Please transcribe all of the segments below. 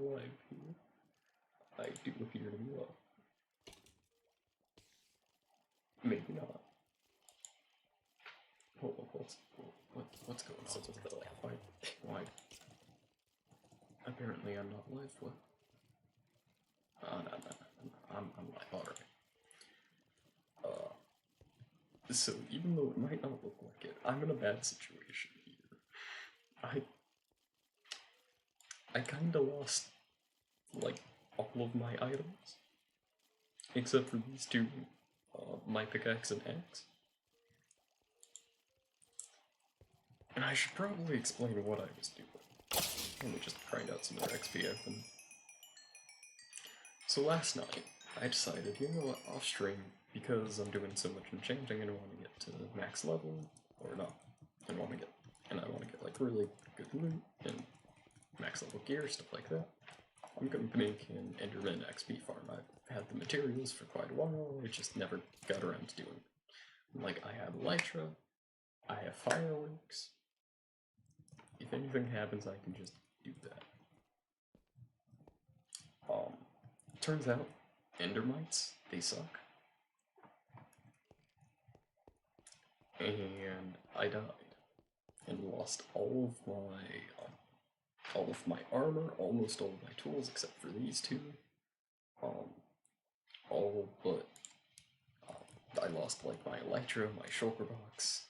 alive here. I do appear to be well. Maybe not. Hold on, what's going on? Why? Apparently I'm not live. What? No. I'm live. Alright. So even though it might not look like it, I'm in a bad situation here. I kinda lost, like, all of my items. Except for these two, my pickaxe and axe. And I should probably explain what I was doing. Let me just grind out some more XP I've been... So last night, I decided, you know what, off stream, because I'm doing so much enchanting and I want to get to max level, or not, I want to get like really good loot and max level gear, stuff like that. I'm going to make an Enderman XP farm. I've had the materials for quite a while, I just never got around to doing it. Like, I have Elytra, I have fireworks. If anything happens, I can just do that. Turns out, Endermites, they suck. And I died. And lost all of my armor, almost all of my tools, except for these two. All but I lost like my Elytra, my shulker box.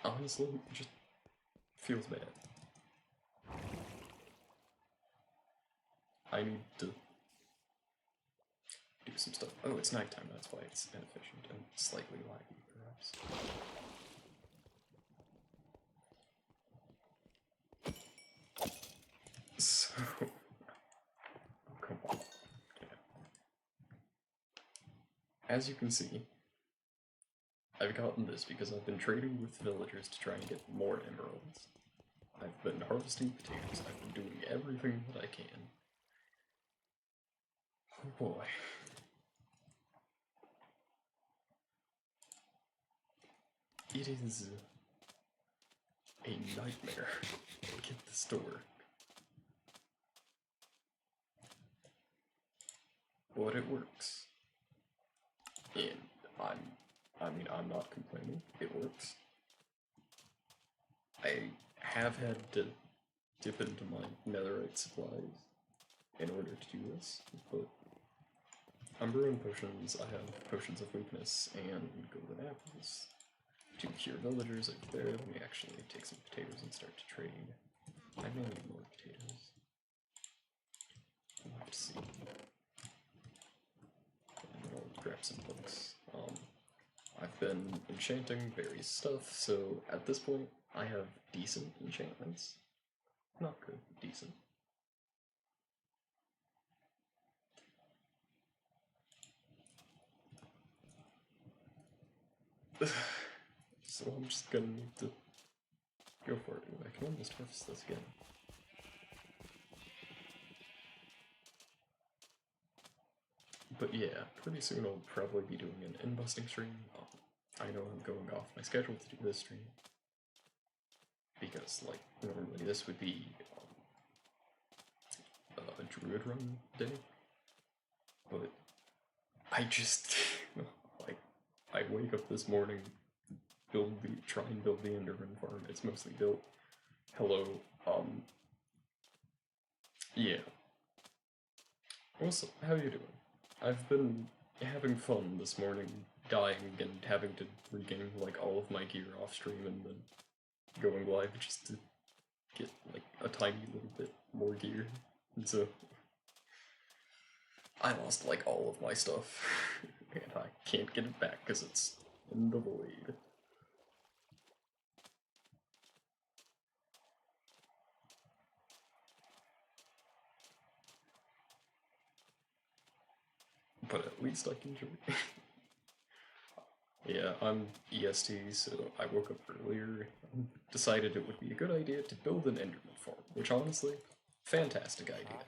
Honestly, it just feels bad. I need to do some stuff. Oh, it's nighttime, that's why it's inefficient and slightly laggy, perhaps. So... come on. Okay. As you can see, I've gotten this because I've been trading with villagers to try and get more emeralds. I've been harvesting potatoes, I've been doing everything that I can. Oh boy. It is a nightmare to get this to work. But it works. And I'm not complaining. It works. I have had to dip into my netherite supplies in order to do this, but I'm brewing potions. I have potions of weakness and golden apples to cure villagers over there. Let me actually take some potatoes and start to trade. I may need more potatoes. We'll have to see. And then I'll grab some books. I've been enchanting various stuff, so at this point I have decent enchantments. Not good, decent. So I'm just gonna need to go for it. I can almost harvest this again. But yeah, pretty soon I'll probably be doing an in-busting stream. I know I'm going off my schedule to do this stream. Because, like, normally this would be a druid run day. But I just, like, I wake up this morning, try and build the Enderman farm. It's mostly built. Hello, yeah. What's up? How you doing? I've been having fun this morning, dying and having to regain, like, all of my gear off stream and then going live just to get, like, a tiny little bit more gear. And so I lost, like, all of my stuff, and I can't get it back because it's in the void. But at least I can join. Yeah, I'm EST, so I woke up earlier and decided it would be a good idea to build an Enderman farm, which honestly, fantastic idea.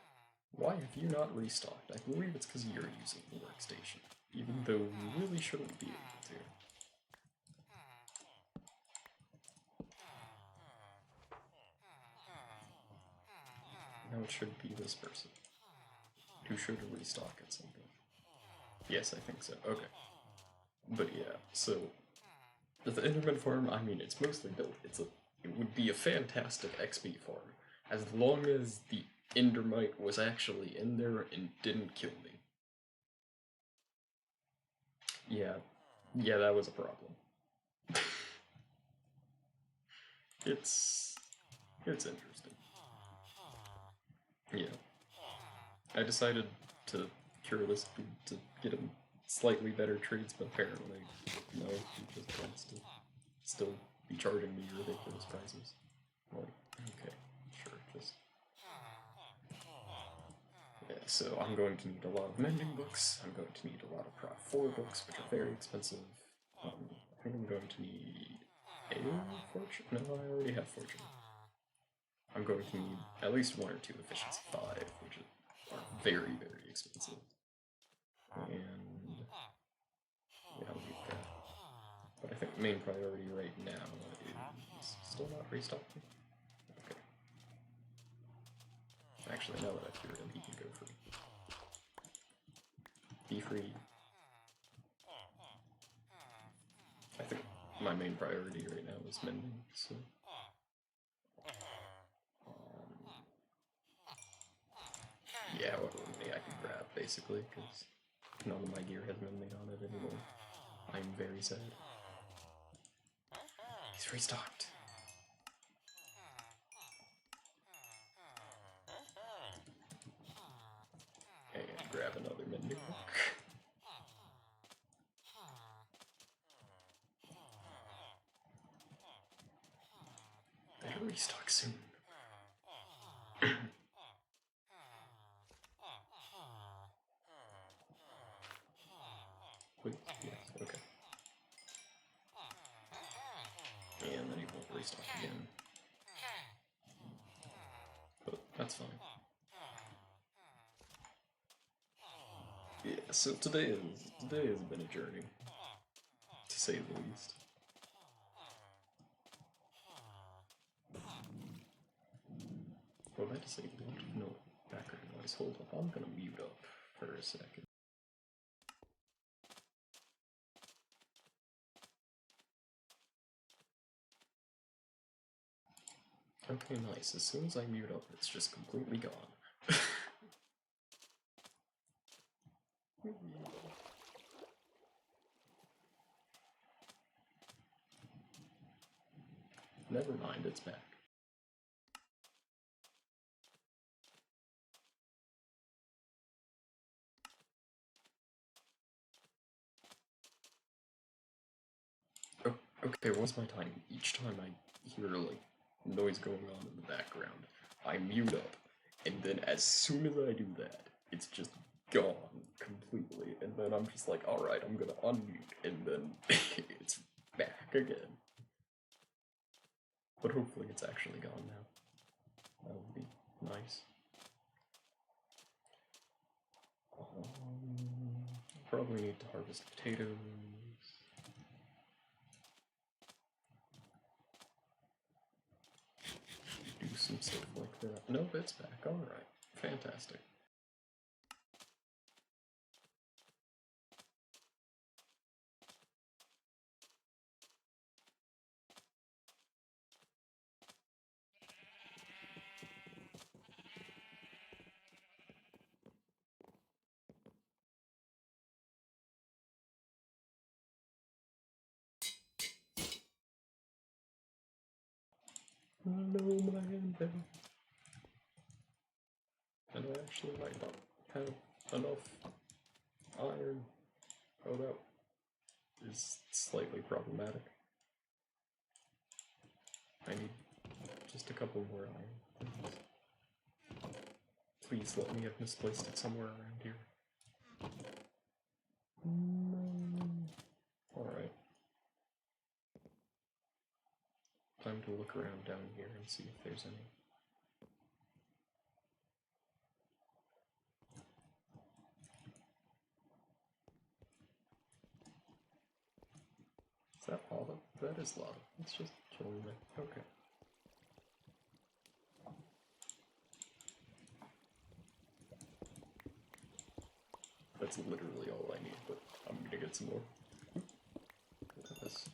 Why have you not restocked? I believe it's because you're using the workstation, even though you really shouldn't be able to. Now it should be this person, who should restock at some point. Yes, I think so. Okay. But yeah, so the Enderman farm, I mean, it's mostly built. It would be a fantastic XP farm as long as the Endermite was actually in there and didn't kill me. Yeah, that was a problem. It's interesting. Yeah. I decided to cure this dude to get him slightly better trades, but apparently, no, he just wants to still be charging me ridiculous prices. Like, okay, sure, just... Yeah, so I'm going to need a lot of mending books, I'm going to need a lot of Prot 4 books, which are very expensive. I think I'm going to need a fortune? No, I already have fortune. I'm going to need at least 1 or 2 efficiency 5, which are very, very expensive. And yeah, I'll need that. But I think the main priority right now is still not restocking. Okay. Actually, now that I've cured him, he can go free. Be free. I think my main priority right now is mending, so... yeah, what mending I can grab, basically, because none of my gear has mending on it anymore. I'm very sad. He's restocked. And grab another mending book. Better restock soon. Wait, yes, okay. And then he won't restock again. But that's fine. Yeah, so today has been a journey, to say the least. Well, that is a lot of no background noise. Hold up, I'm gonna mute up for a second. Okay, nice. As soon as I mute up, it's just completely gone. Never mind, it's back. Oh, okay, what's my timing? Each time I hear, like, noise going on in the background, I mute up, and then as soon as I do that, it's just gone completely, and then I'm just like, alright, I'm gonna unmute, and then it's back again. But hopefully it's actually gone now. That would be nice. Probably need to harvest potatoes. Do some stuff like that. Nope, it's back. Alright. Fantastic. No, my handbell. And I actually might not have enough iron. Oh, that is slightly problematic. I need just a couple more iron. Please let me have misplaced it somewhere around here. No. Alright. Time to look around down here and see if there's any. Is that lava? That is lava. It's just killing me. Okay. That's literally all I need, but I'm gonna get some more. Look at this.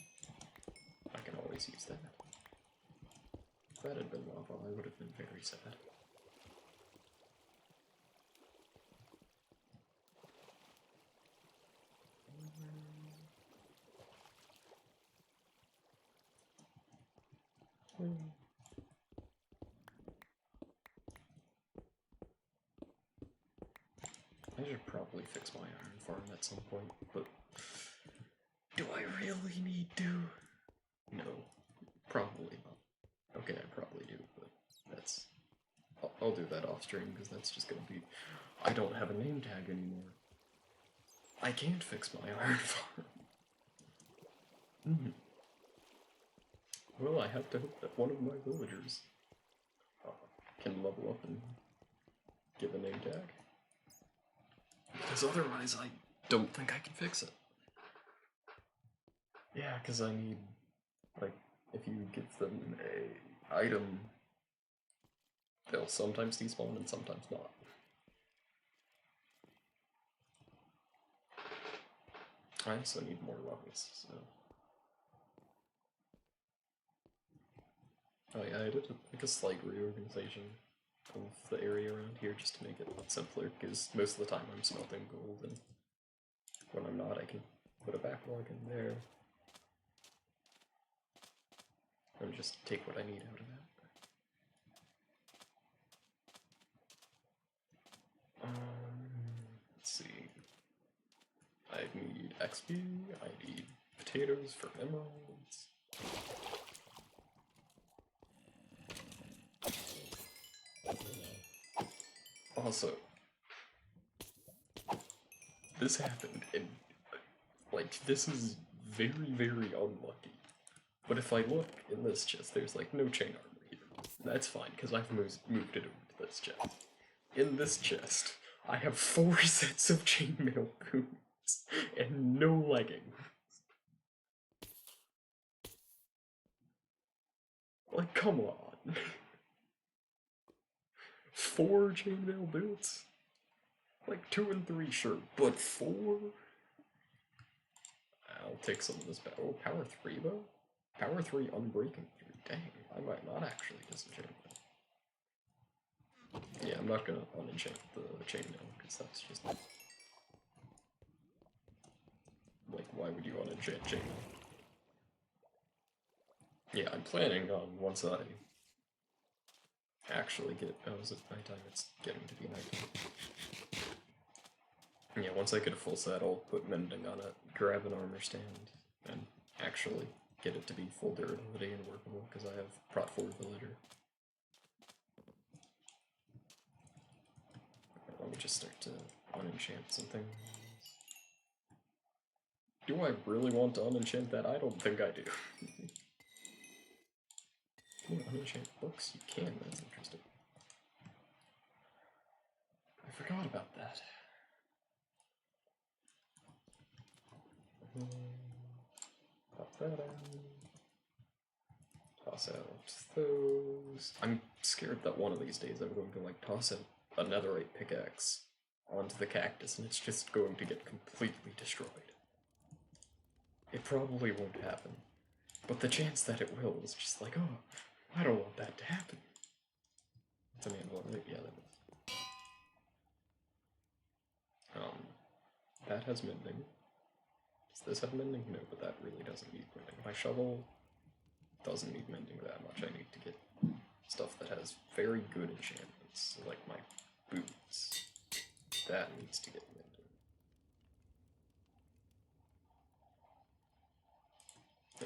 I can always use that. If that had been lava, I would have been very sad. I should probably fix my iron farm at some point, but do I really need to? No, probably not. Okay, I probably do, but that's... I'll do that off stream, because that's just gonna be... I don't have a name tag anymore. I can't fix my iron farm. Well, I have to hope that one of my villagers can level up and give a name tag. Because otherwise, I don't think I can fix it. Yeah, because I need, like, if you give them a item, they'll sometimes despawn and sometimes not. I also need more levels, so... Oh yeah, I did like a slight reorganization of the area around here just to make it simpler, because most of the time I'm smelting gold, and when I'm not I can put a backlog in there and just take what I need out of that. Let's see. I need XP, I need potatoes for emeralds. Also, this happened, and, like, this is very, very unlucky. But if I look in this chest, there's, like, no chain armor here. That's fine, because I've moved it over to this chest. In this chest, I have 4 sets of chainmail boots, and no leggings. Like, come on. 4 chainmail boots? Like, 2 and 3, sure, but 4? I'll take some of this back. Oh, power 3 though? Power 3 unbreaking 3. Dang, I might not actually disenchant that. Yeah, I'm not gonna unenchant the chainmail, because that's just... Like, why would you unenchant chainmail? Yeah, I'm planning on, once I actually get... Oh, is it nighttime? It's getting to be nighttime. Yeah, once I get a full set, I'll put mending on it, grab an armor stand, and actually get it to be full durability and workable, because I have Prot 4 Villager. Let me just start to unenchant some things. Do I really want to unenchant that? I don't think I do. Can you unenchant books? You can, that's interesting. I forgot about that. Pop that out. Toss out those. I'm scared that one of these days I'm going to like toss out a netherite pickaxe onto the cactus and it's just going to get completely destroyed. It probably won't happen, but the chance that it will is just like, oh, I don't want that to happen. It's an animal, right? Yeah, that is. That has mending. Does this have mending? No, but that really doesn't need mending. My shovel doesn't need mending that much. I need to get stuff that has very good enchantments, like my boots. That needs to get mending.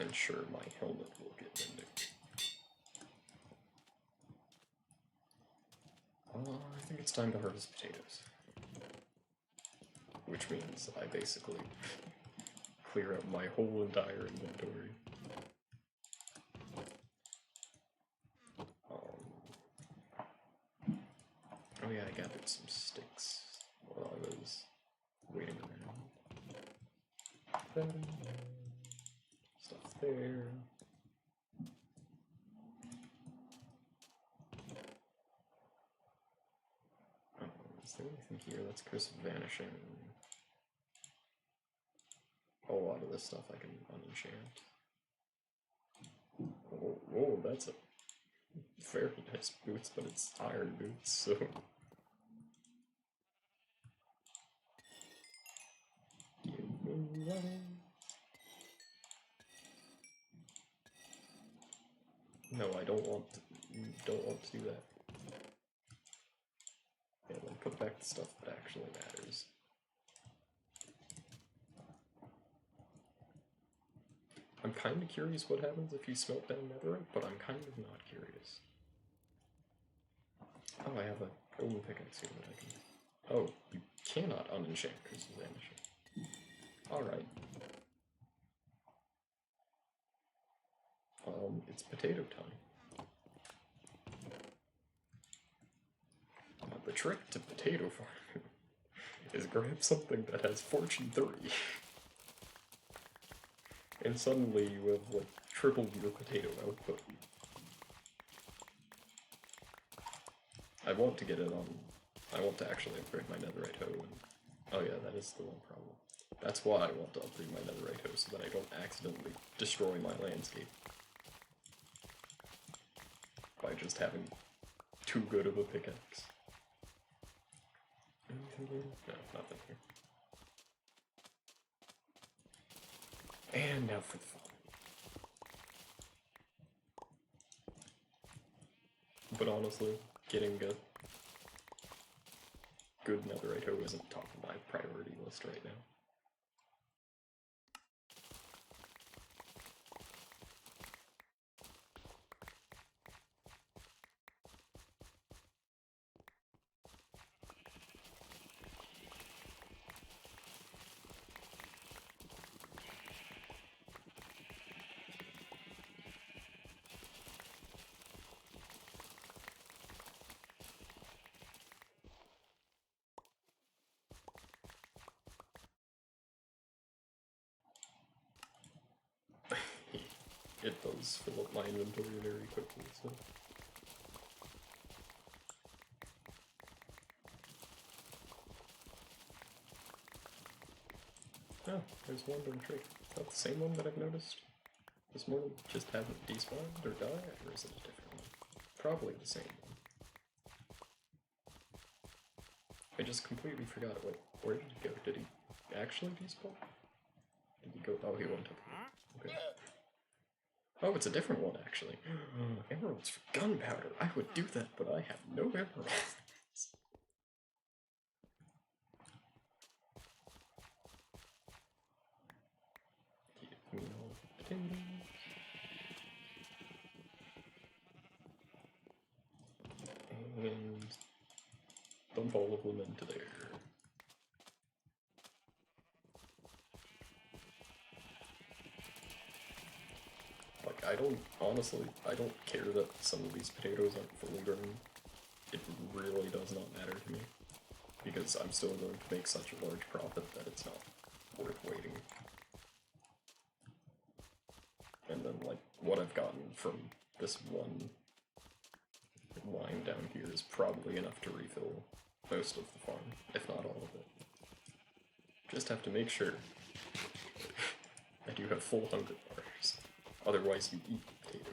And sure, my helmet will get mending. I think it's time to harvest potatoes. Which means I basically clear out my whole entire inventory. Oh yeah, I gathered some sticks while I was waiting around. Stuff there. Is there anything here? That's Curse of Vanishing. a lot of this stuff I can unenchant. Oh, that's a very nice boots, but it's iron boots, so... No, I don't want to do that. Yeah, then put back the stuff that actually matters. I'm kind of curious what happens if you smelt down netherite, but I'm kind of not curious. Oh, I have a golden pickaxe here that I can... Oh, you cannot unenchant because of vanishing. Alright. It's potato time. The trick to potato farming is grab something that has fortune 3. And suddenly you have, like, tripled your potato output. I want to get it on... I want to actually upgrade my netherite hoe, and... Oh yeah, that is the one problem. That's why I want to upgrade my netherite hoe, so that I don't accidentally destroy my landscape. By just having too good of a pickaxe. Anything here? No, nothing here. And now for the fun. But honestly, getting a good netherite hoe isn't top of my priority list right now. It does fill up my inventory very quickly, so... Oh, there's one dumb tree. Is that the same one that I've noticed this morning? Just haven't despawned or died, or is it a different one? Probably the same one. I just completely forgot it. Wait, where did he go? Did he actually despawn? Did he go? Oh, he went up here. Okay. Oh, it's a different one, actually. Emeralds for gunpowder. I would do that, but I have no emeralds. Give me all the potatoes. And dump all of them into there. Honestly, I don't care that some of these potatoes aren't fully grown. It really does not matter to me, because I'm still going to make such a large profit that it's not worth waiting. And then, like, what I've gotten from this one line down here is probably enough to refill most of the farm, if not all of it. Just have to make sure that you have full hunger bars. Otherwise, you eat potatoes.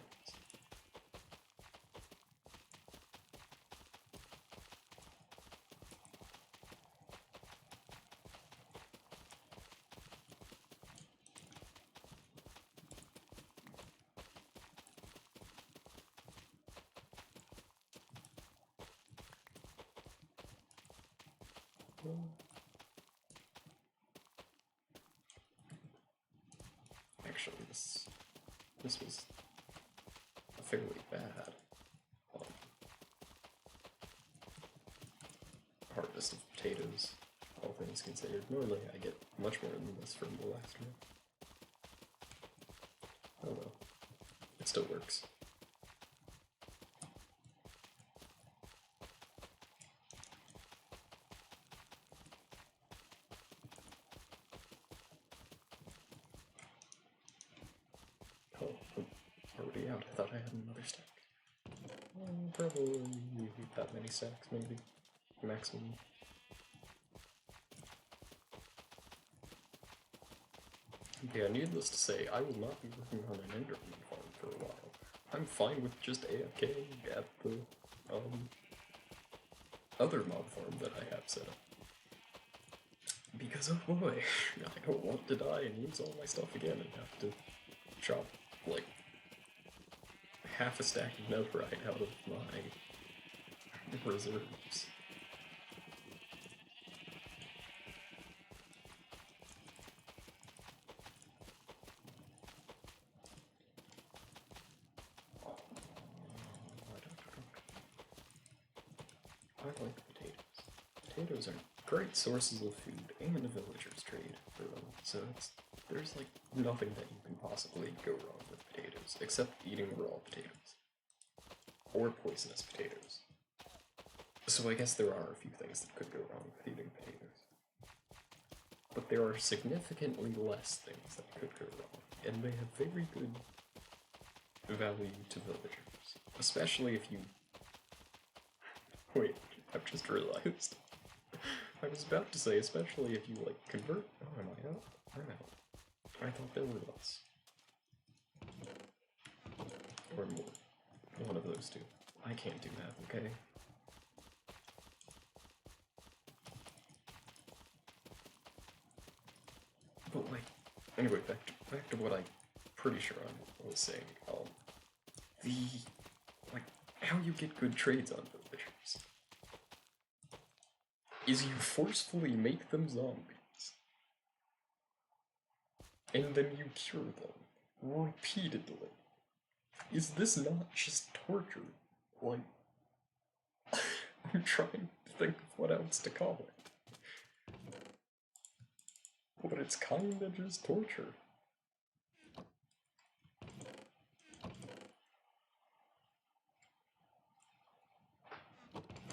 Actually, this was fairly bad harvest of potatoes, all things considered. Normally I get much more than this from the last one. Oh well, it still works. Oh, already out. I thought I had another stack. Probably that many stacks, maybe. Maximum. Yeah, needless to say, I will not be working on an Enderman farm for a while. I'm fine with just AFK at the, other mob farm that I have set up. Because, oh boy, I don't want to die and use all my stuff again and have to chop, like, half a stack of netherite out of my reserves. I like potatoes. Potatoes are great sources of food, and the villagers trade for them, so there's like nothing that you can possibly go wrong with potatoes, except eating raw potatoes. Or poisonous potatoes. So I guess there are a few things that could go wrong with eating potatoes. But there are significantly less things that could go wrong, and they have very good value to villagers. Especially if you... Wait, I've just realized. I was about to say, especially if you, like, convert... Oh, am I out? I'm out. I thought there were less. Or more. One of those two. I can't do math, okay? But, like, anyway, back to what I'm pretty sure I was saying. Like, how you get good trades on villagers is you forcefully make them zombies. And then you cure them. Repeatedly. Is this not just torture? Like, I'm trying to think of what else to call it. But it's kinda just torture.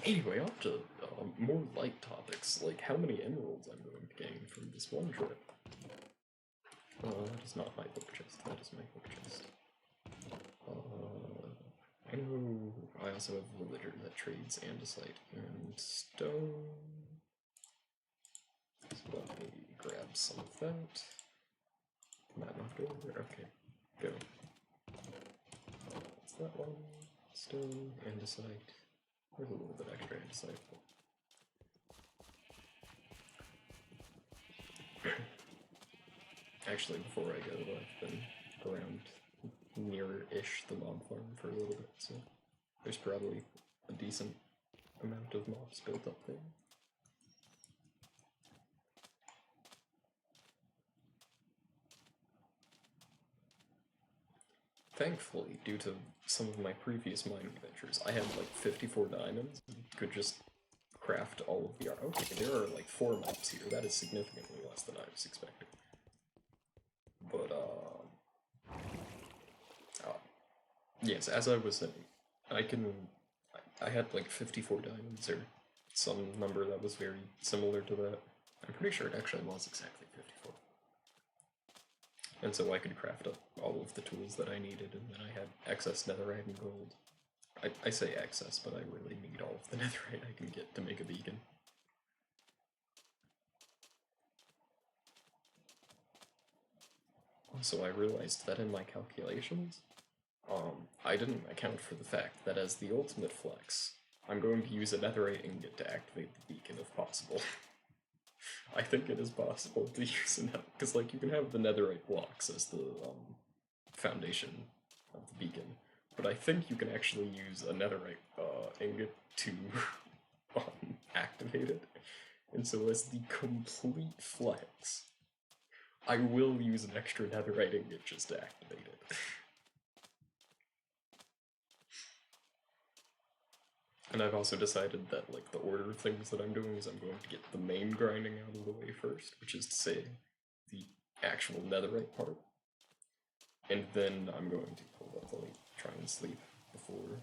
Anyway, on to more light topics, like how many emeralds I'm going to gain from this one trip. That is not my book chest, that is my book chest. I know I also have a villager that trades andesite and stone. So let me grab some of that. Can that not go over? Okay, go. What's that one? Stone, andesite. There's a little bit extra andesite. Actually, before I go, I've been around near-ish the mob farm for a little bit, so there's probably a decent amount of mobs built up there. Thankfully, due to some of my previous mining adventures, I had like 54 diamonds and could just craft all of the art. Okay, there are like 4 mobs here. That is significantly less than I was expecting. But, yes, as I was saying, I had like 54 diamonds, or some number that was very similar to that. I'm pretty sure it actually was exactly 54. And so I could craft up all of the tools that I needed, and then I had excess netherite and gold. I say excess, but I really need all of the netherite I can get to make a beacon. Also, I realized that in my calculations, I didn't account for the fact that as the ultimate flex, I'm going to use a netherite ingot to activate the beacon if possible. I think it is possible to use a because like you can have the netherite blocks as the foundation of the beacon, but I think you can actually use a netherite ingot to activate it. And so as the complete flex, I will use an extra netherite ingot just to activate it. And I've also decided that, like, the order of things that I'm doing is I'm going to get the main grinding out of the way first, which is to say, the actual netherite part. And then I'm going to hopefully try and sleep before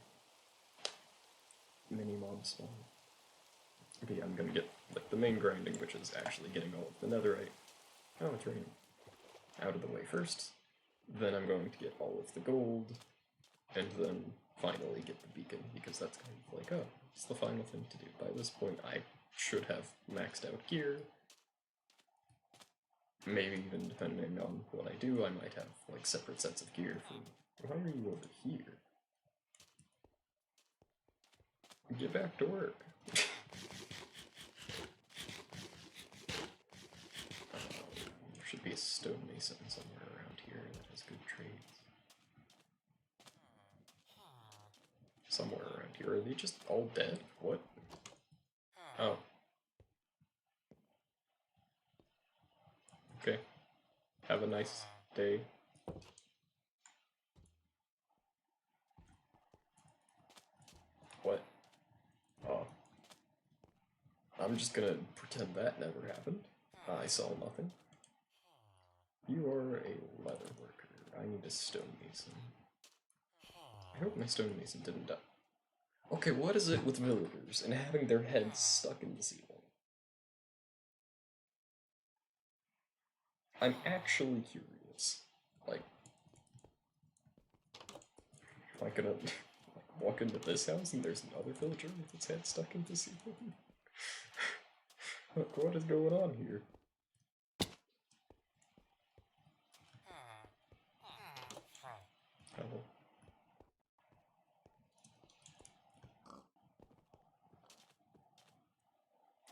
mini mobs spawn. Okay, I'm gonna get, like, the main grinding, which is actually getting all of the netherite. Oh, it's raining. Out of the way first. Then I'm going to get all of the gold, and then finally get the beacon, because that's kind of like, oh, it's the final thing to do. By this point, I should have maxed out gear, maybe even depending on what I do, I might have like separate sets of gear for. Why are you over here? Get back to work. There should be a stonemason somewhere around here that has good trades. Somewhere around here. Are they just all dead? What? Oh. Okay. Have a nice day. What? Oh. I'm just gonna pretend that never happened. I saw nothing. You are a leather worker. I need a stonemason. I hope my stonemason didn't die. Okay, what is it with villagers and having their heads stuck in the ceiling? I'm actually curious. Like, am I gonna like, walk into this house and there's another villager with its head stuck in the ceiling? Look, what is going on here? Oh.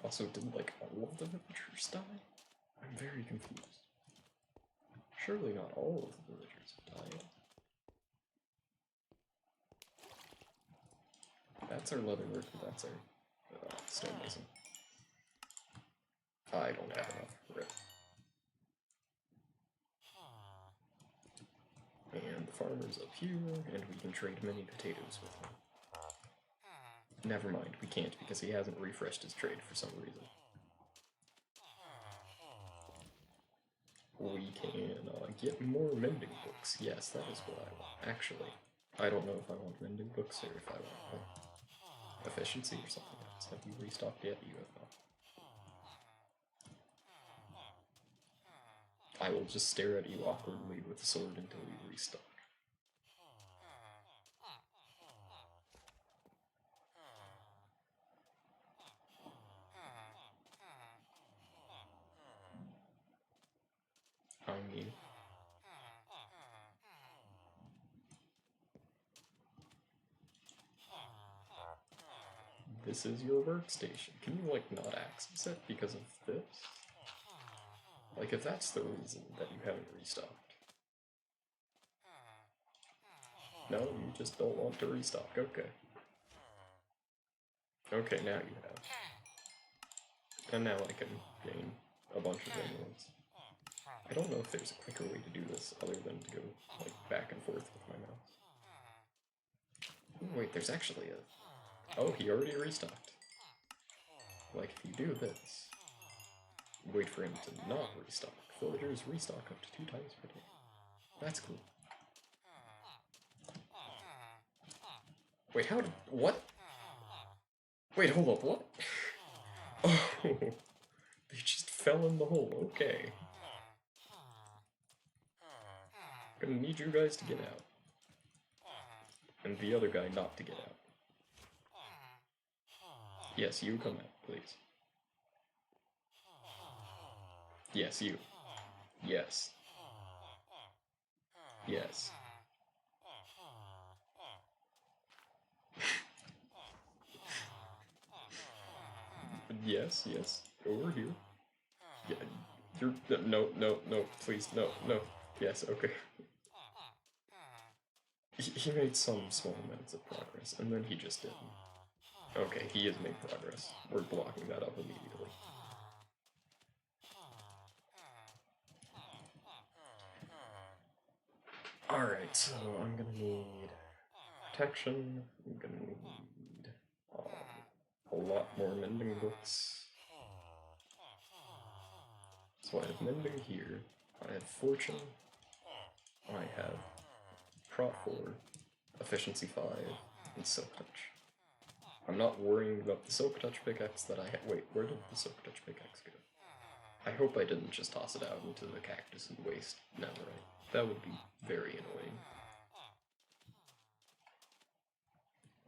Also, did like all of the villagers die? I'm very confused. Surely not all of the villagers have died. That's our leather worker, that's our stonemason. I don't have enough. Rip. And the farmer's up here, and we can trade many potatoes with him. Never mind, we can't because he hasn't refreshed his trade for some reason. We can get more mending books. Yes, that is what I want. Actually, I don't know if I want mending books or if I want efficiency or something else. Have you restocked yet? You have not. I will just stare at you awkwardly with the sword until you restock. I mean, this is your workstation. Can you, like, not access it because of this? Like, if that's the reason that you haven't restocked. No, you just don't want to restock. Okay. Okay, now you have. And now I can gain a bunch of emeralds. I don't know if there's a quicker way to do this other than to go, like, back and forth with my mouse. Ooh, wait, there's actually a... Oh, he already restocked. Like, if you do this, wait for him to not restock. Villagers restock up to 2 times per day. That's cool. Wait, how did... What? Wait, hold up, what? Oh, they just fell in the hole, okay. I'm gonna need you guys to get out. And the other guy not to get out. Yes, you come out, please. Yes, you. Yes. Yes. Yes, yes. Over here. Yeah, you're... No, no, no, please, no, no. Yes, okay. He made some small amounts of progress, and then he just didn't. Okay, he has made progress. We're blocking that up immediately. Alright, so I'm gonna need protection. I'm gonna need a lot more mending books. So I have mending here. I have fortune. I have prot 4, efficiency 5, and silk touch. I'm not worrying about the silk touch pickaxe that I had. Wait, where did the silk touch pickaxe go? I hope I didn't just toss it out into the cactus and waste netherite. That would be very annoying.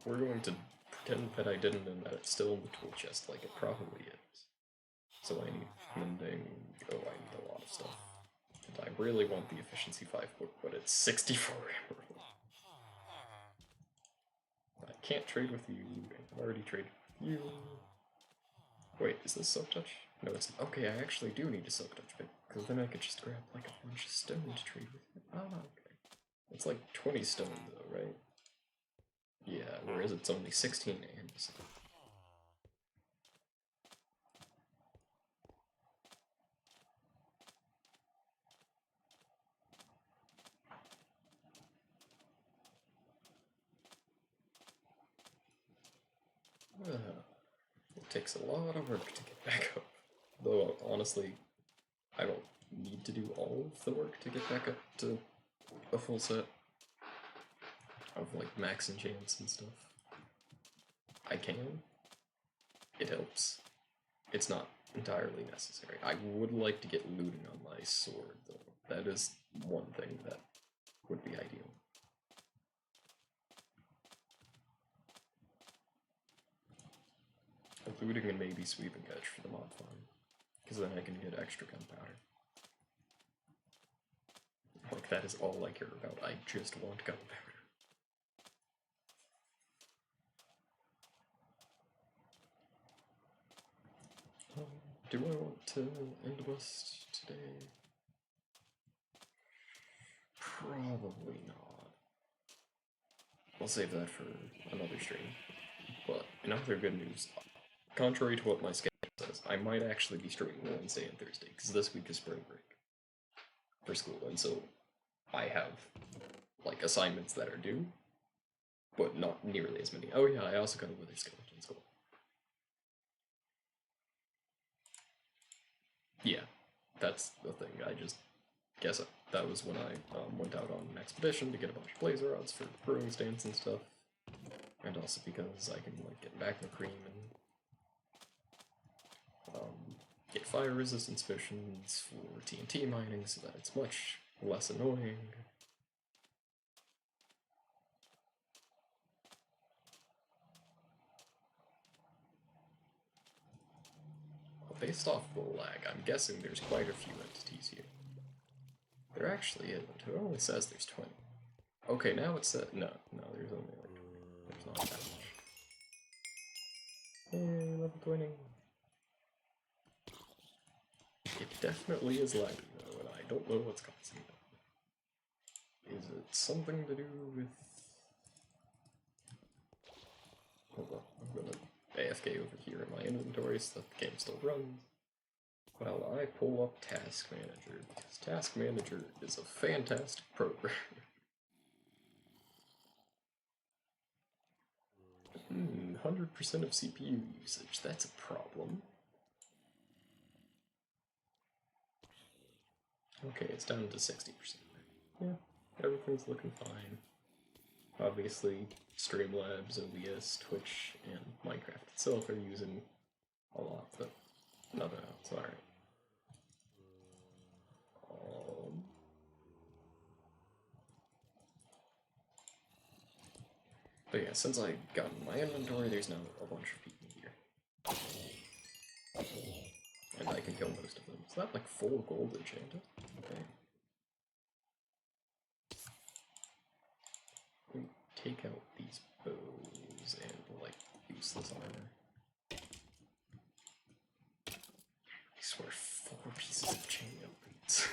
We're going to pretend that I didn't and that it's still in the tool chest like it probably is. So I need mending. Oh, I need a lot of stuff. And I really want the efficiency 5 book, but it's 64 emerald. I can't trade with you. I've already traded with you. Wait, is this Silk Touch? No, it's okay. I actually do need a Silk Touch bit, because then I could just grab like a bunch of stone to trade with. Ah, okay. It's like 20 stone though, right? Yeah, whereas it's only 16 and so. It takes a lot of work to get back up. Though, honestly, I don't need to do all of the work to get back up to a full set of, like, max enchants and stuff. I can. It helps. It's not entirely necessary. I would like to get looting on my sword, though. That is one thing that would be ideal. Looting and maybe sweeping edge for the mod farm, because then I can get extra gunpowder. Like, that is all I care about. I just want gunpowder. Do I want to end West today? Probably not. I'll save that for another stream. But in other good news, contrary to what my schedule says, I might actually be streaming Wednesday and Thursday, because this week is spring break for school, and so I have, like, assignments that are due, but not nearly as many. Oh yeah, I also got a Wither Skeleton School. Yeah, that's the thing. I just guess that was when I went out on an expedition to get a bunch of blaze rods for brewing stands and stuff, and also because I can, like, get back the cream and get fire resistance potions for TNT mining so that it's much less annoying. Based off the lag, I'm guessing there's quite a few entities here. There actually isn't. It only says there's 20. Okay, now it says... No, there's only like 20. There's not that much. Hey, level 20. It definitely is laggy though, and I don't know what's causing that. Is it something to do with... Hold on, I'm gonna AFK over here in my inventory so that the game still runs. While I pull up Task Manager, because Task Manager is a fantastic program. 100% of CPU usage, that's a problem. Okay, it's down to 60%. Yeah, everything's looking fine. Obviously, Streamlabs, OBS, Twitch, and Minecraft itself are using a lot, but nothing else, alright. But yeah, since I got in my inventory, there's now a bunch of people here. And I can kill most of them. Is that like 4 gold enchanted? Okay. We take out these bows and, like, useless armor. I swear, 4 pieces of chainmail boots.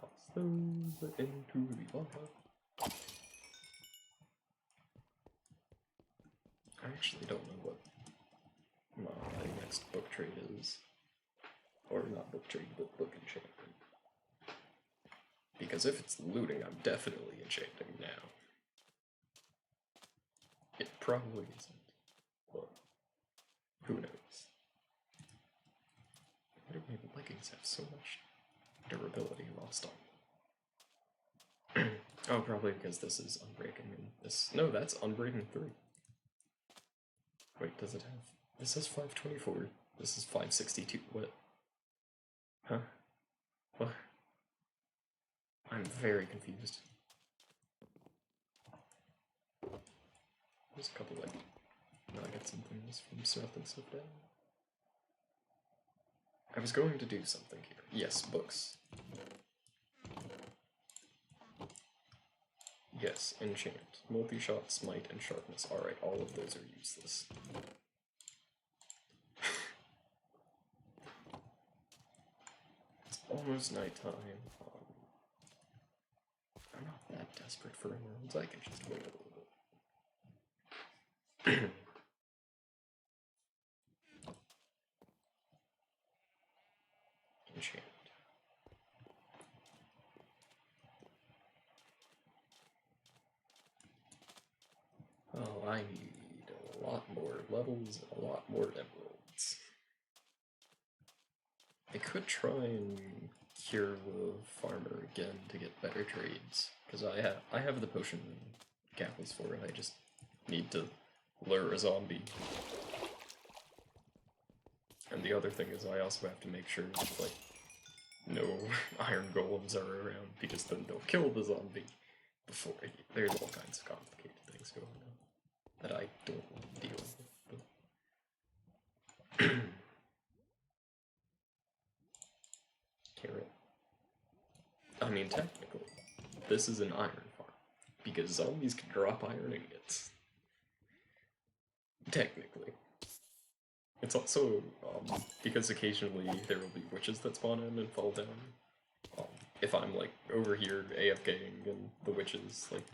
Toss those into the lava. I actually don't know what my next book trade is. Or not book trade, but book enchantment. Because if it's looting, I'm definitely enchanting now. It probably isn't, but who knows? Why do my leggings have so much durability lost on? Oh, probably because this is Unbreaking and this... No, that's Unbreaking 3. Wait, does it have... This says 524. This is 562. What? Huh? What? I'm very confused. There's a couple, like, nuggets and things. items from smelting stuff down. I was going to do something here. Yes, books. Yes, enchant. Multi-shot, smite, and sharpness. Alright, all of those are useless. It's almost nighttime. I'm not that desperate for emeralds, I can just wait a little bit. Enchant. Oh, I need a lot more levels, a lot more emeralds. I could try and cure the farmer again to get better trades, because I have the potion capitals for it. I just need to lure a zombie. And the other thing is I also have to make sure that, like, no iron golems are around, because then they'll kill the zombie before there's all kinds of complicated things going on that I don't want to deal with. Carrot. I mean, technically, this is an iron farm, because zombies can drop iron ingots. Technically. It's also, because occasionally there will be witches that spawn in and fall down. If I'm, like, over here AFKing and the witches, like,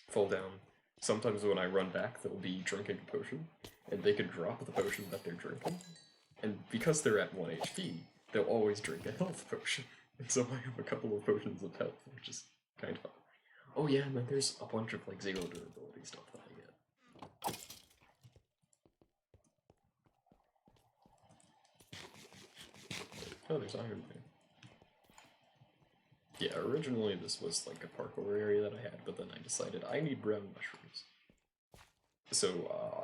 fall down, sometimes when I run back, they'll be drinking a potion, and they can drop the potion that they're drinking, and because they're at 1 HP, they'll always drink a health potion. And so I have a couple of potions of health, which is kind of... Oh yeah, and then there's a bunch of, like, 0 durability stuff that I get. Oh, there's iron there. Yeah, originally this was like a parkour area that I had, but then I decided I need brown mushrooms. So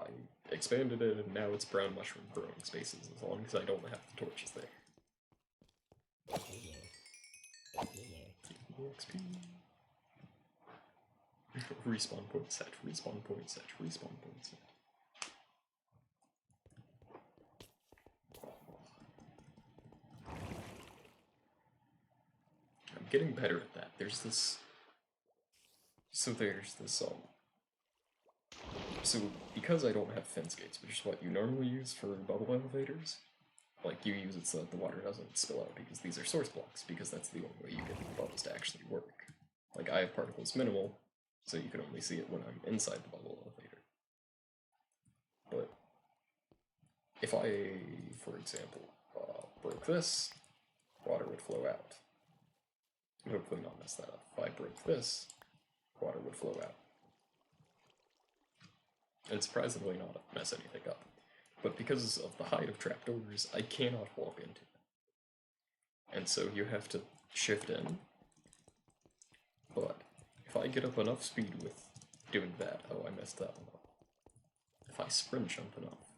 I expanded it, and now it's brown mushroom growing spaces, as long as I don't have the torches there. XP. Respawn point set, respawn point set, respawn point set. I'm getting better at that. There's this... So because I don't have fence gates, which is what you normally use for bubble elevators, like, you use it so that the water doesn't spill out, because these are source blocks, because that's the only way you get the bubbles to actually work. Like, I have particles minimal, so you can only see it when I'm inside the bubble elevator. But if I, for example, broke this, water would flow out. Hopefully not mess that up. If I broke this, water would flow out. And surprisingly not mess anything up. But because of the height of trapdoors, I cannot walk into it. And so you have to shift in. But if I get up enough speed with doing that, oh, I messed that one up. If I sprint jump enough,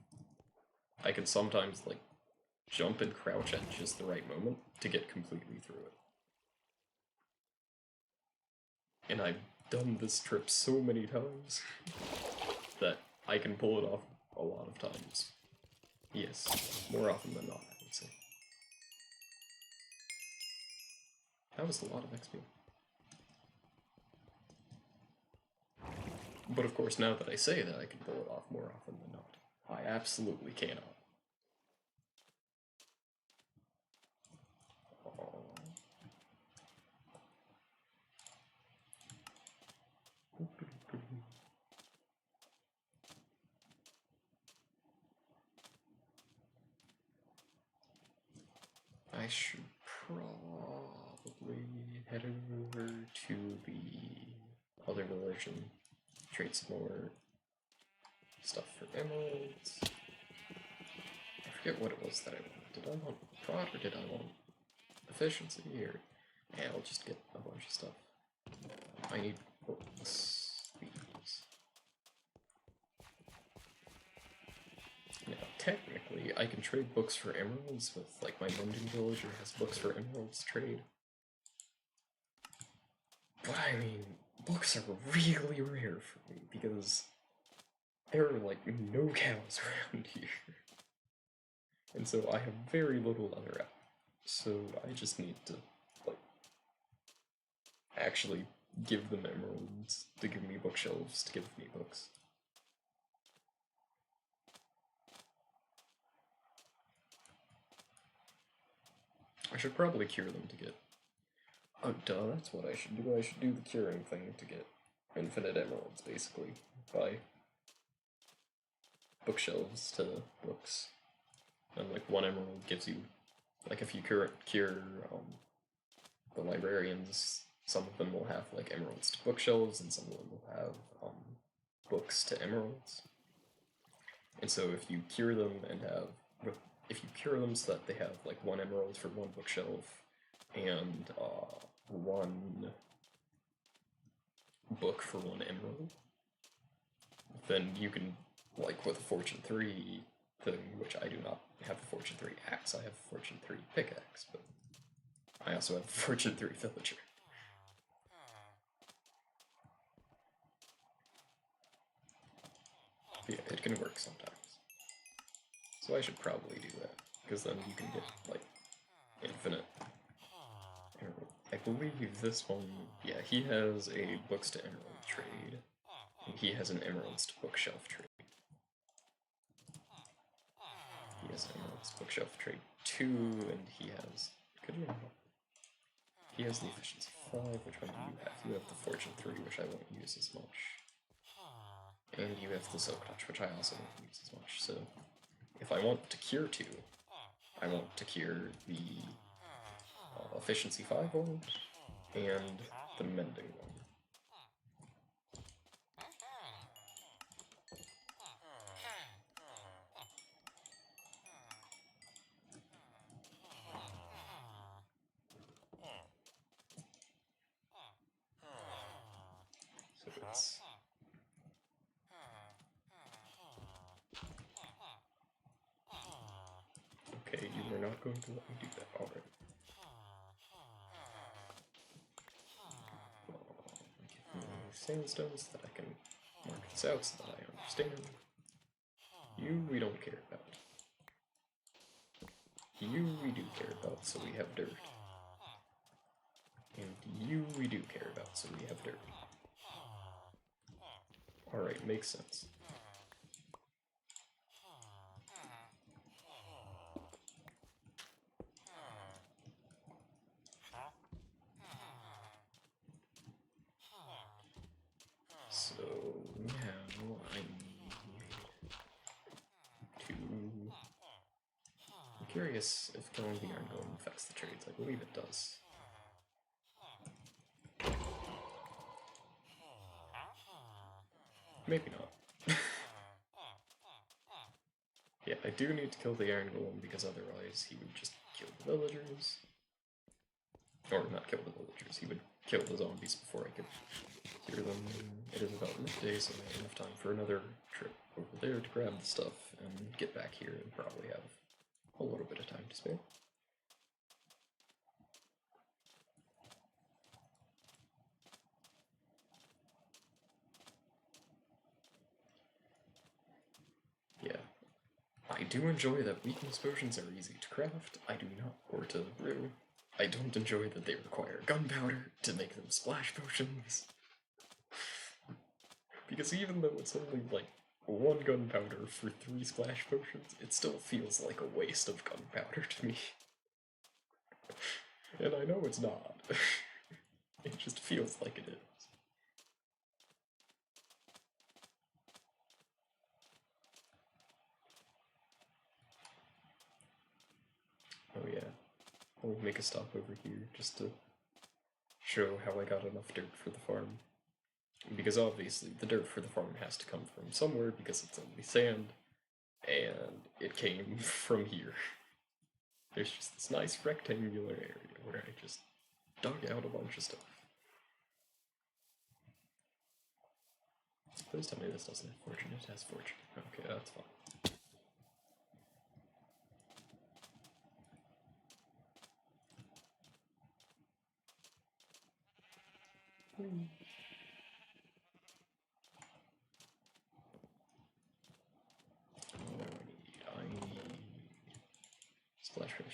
I can sometimes, like, jump and crouch at just the right moment to get completely through it. And I've done this trip so many times that I can pull it off a lot of times. Yes, more often than not, I would say. That was a lot of XP. But of course, now that I say that, I can pull it off more often than not. I absolutely cannot. I should probably head over to the other village and trade some more stuff for emeralds. I forget what it was that I wanted. Did I want prod or did I want efficiency? Or yeah, I'll just get a bunch of stuff. I need books. These. Now, technically, I can trade books for emeralds with, like, my mending villager has books for emeralds to trade. But I mean, books are really rare for me, because there are like no cows around here. And so I have very little leather out. So I just need to, like, actually give them emeralds to give me bookshelves to give me books. I should probably cure them to get... Oh, duh, that's what I should do. I should do the curing thing to get infinite emeralds, basically, by bookshelves to books. And, like, one emerald gives you... Like, if you cure the librarians, some of them will have, like, emeralds to bookshelves, and some of them will have, books to emeralds. And so if you cure them and have... If you cure them so that they have, like, one emerald for one bookshelf, and, one book for one emerald, then you can, like, with a Fortune 3 thing, which I do not have a Fortune 3 axe, I have a Fortune 3 pickaxe, but I also have a Fortune 3 villager. But yeah, it can work sometimes. So I should probably do that, because then you can get, like, infinite emerald. I believe this one, yeah, he has a books to emerald trade, and he has an emeralds to bookshelf trade. He has an emeralds to bookshelf trade 2, and he has... He has the efficiency 5, which one do you have? You have the fortune 3, which I won't use as much. And you have the silk touch, which I also won't use as much, so... If I want to cure 2, I want to cure the efficiency 5 one, and the mending one. So it's... Okay, you are not going to let me do that, alright. Give me sandstones so that I can mark this out so that I understand. You we don't care about. You we do care about, so we have dirt. And you we do care about, so we have dirt. Alright, makes sense. So now I need to... I'm curious if killing the iron golem affects the trades. I believe it does. Maybe not. Yeah, I do need to kill the iron golem because otherwise he would just kill the villagers. Or not kill the villagers, he would kill the zombies before I could cure them. It is about midday, so I have enough time for another trip over there to grab the stuff and get back here and probably have a little bit of time to spare. Yeah. I do enjoy that weakness potions are easy to craft. I do not, or to brew. I don't enjoy that they require gunpowder to make them splash potions. Because even though it's only like 1 gunpowder for 3 splash potions, it still feels like a waste of gunpowder to me. And I know it's not. It just feels like it is. Oh yeah, I'll make a stop over here just to show how I got enough dirt for the farm. Because obviously the dirt for the farm has to come from somewhere because it's only sand, and it came from here. There's just this nice rectangular area where I just dug out a bunch of stuff. Please tell me this doesn't have fortune. It has fortune. Okay, that's fine.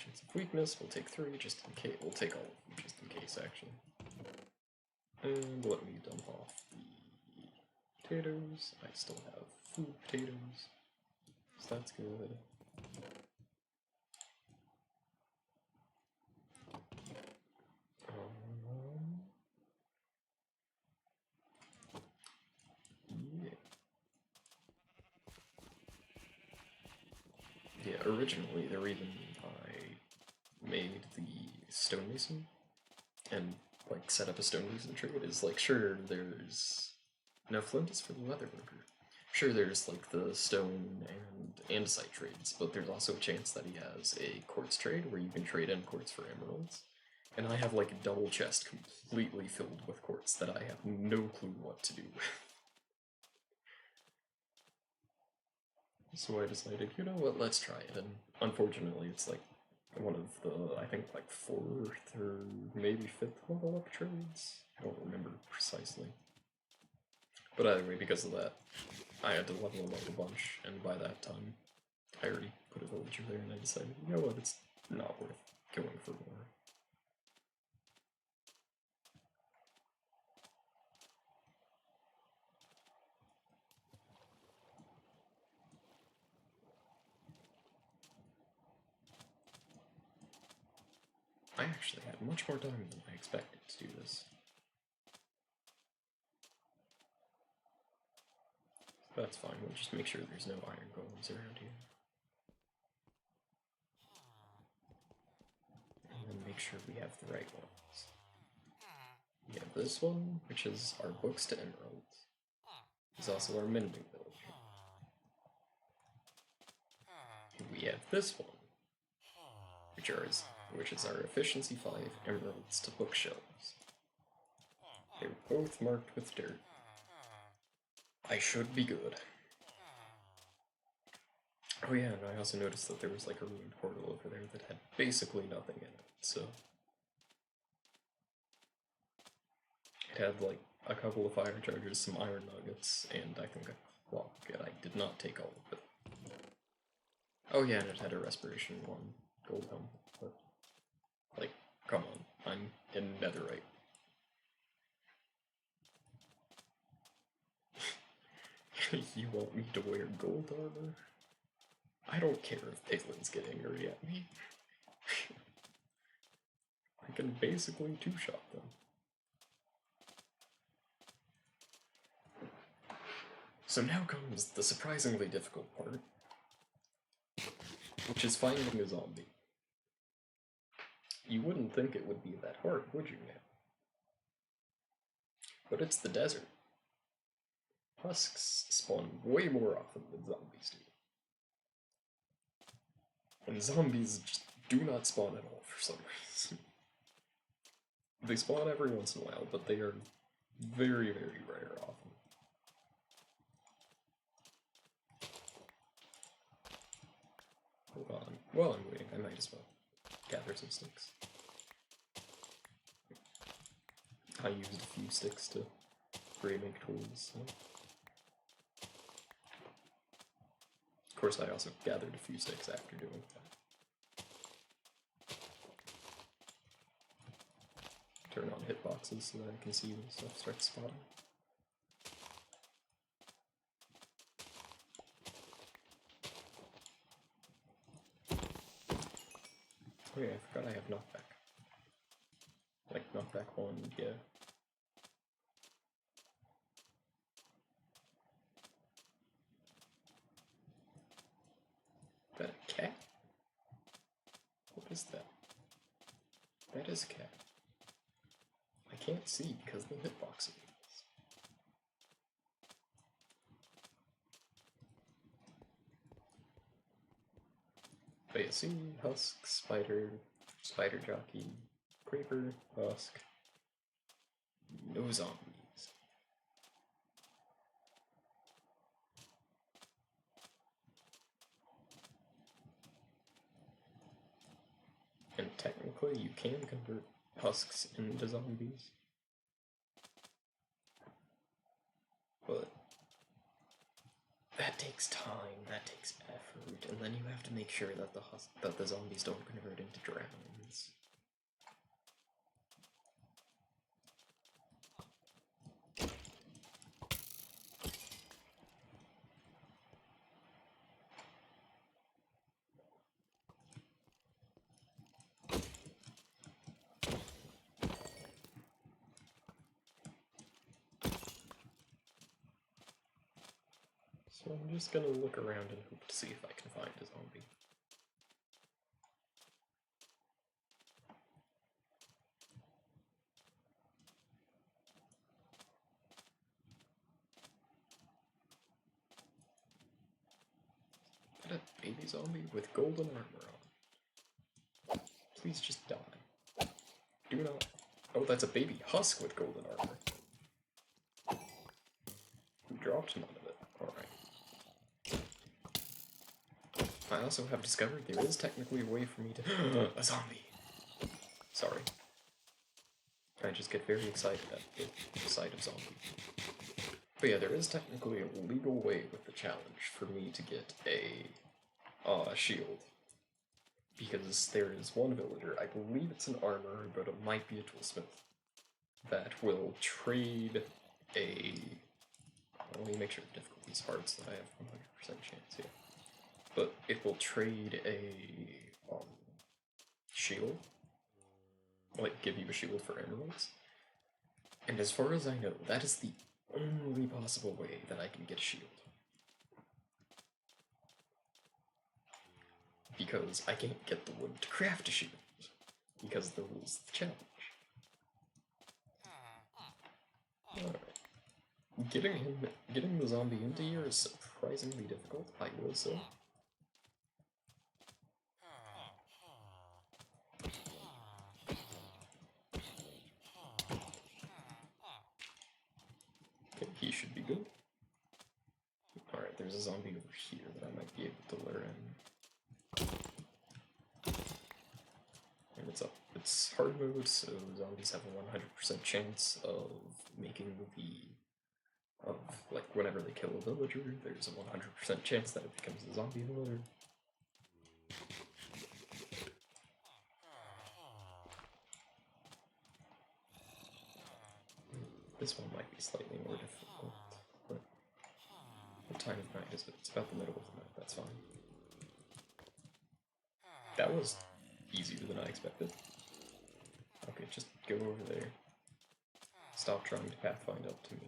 potions of weakness. We'll take 3 just in case. We'll take all of them just in case, actually. And let me dump off the potatoes. I still have food potatoes, so that's good. Yeah, originally the reason I made the stonemason and like set up a stonemason trade is like, sure, there's no flint is for the leatherworker. Sure, there's like the stone and andesite trades, but there's also a chance that he has a quartz trade where you can trade in quartz for emeralds. And I have like a double chest completely filled with quartz that I have no clue what to do with. So I decided, you know what, let's try it. And unfortunately, it's like one of the, I think, like 4th or maybe 5th level up trades. I don't remember precisely. But either way, because of that, I had to level him up a bunch, and by that time, I already put a villager there, and I decided, you know what, it's not worth going for more. I actually had much more time than I expected to do this. That's fine, we'll just make sure there's no iron golems around here. And then make sure we have the right ones. We have this one, which is our books to emeralds. It's also our mending villager. We have this one, which is our efficiency 5 emeralds to bookshelves. They're both marked with dirt. I should be good. Oh yeah, and I also noticed that there was like a ruined portal over there that had basically nothing in it, so... It had like a couple of fire chargers, some iron nuggets, and I think a clock, and I did not take all of it. Oh yeah, and it had a respiration 1 gold helmet, but... Like, come on, I'm in netherite. You want me to wear gold armor? I don't care if piglins get angry at me. I can basically two-shot them. So now comes the surprisingly difficult part, which is finding a zombie. You wouldn't think it would be that hard, would you, man? But it's the desert. Husks spawn way more often than zombies do. And zombies just do not spawn at all for some reason. They spawn every once in a while, but they are very, very rare often. Hold on. While I'm waiting, I might as well gather some sticks. I used a few sticks to remake tools, so. Of course, I also gathered a few sticks after doing that. Turn on hitboxes so that I can see when stuff starts spawning. Oh yeah, I forgot I have knockback. Like, knockback 1, yeah. Is that a cat? What is that? That is a cat. I can't see because of the hitbox enables. But yeah, see, husk, spider, spider jockey, creeper, husk, no zombies. And technically, you can convert husks into zombies. But that takes time, that takes effort, and then you have to make sure that the zombies don't convert into dragons. So I'm just gonna look around and hope to see if I can find a zombie. Got a baby zombie with golden armor on. Please just die. Do not. Oh, that's a baby husk with golden armor. Who dropped none of it. Alright. I also have discovered there is technically a way for me to— a zombie! Sorry. I just get very excited at the sight of zombies. But yeah, there is technically a legal way with the challenge for me to get a shield. Because there is one villager, I believe it's an armorer, but it might be a toolsmith, that will trade a— let me make sure the difficulty is hard so that I have 100% chance here. But it will trade a shield, like give you a shield for emeralds. And as far as I know, that is the only possible way that I can get a shield. Because I can't get the wood to craft a shield, because of the rules of the challenge. Alright. Getting the zombie into here is surprisingly difficult, I will say. Okay, he should be good. Alright, there's a zombie over here that I might be able to lure in. And it's hard mode, so zombies have a 100% chance of making like, whenever they kill a villager, there's a 100% chance that it becomes a zombie villager. This one might be slightly more difficult, but what time of night is it? It's about the middle of the night, that's fine. That was easier than I expected. Okay, just go over there. Stop trying to pathfind up to me.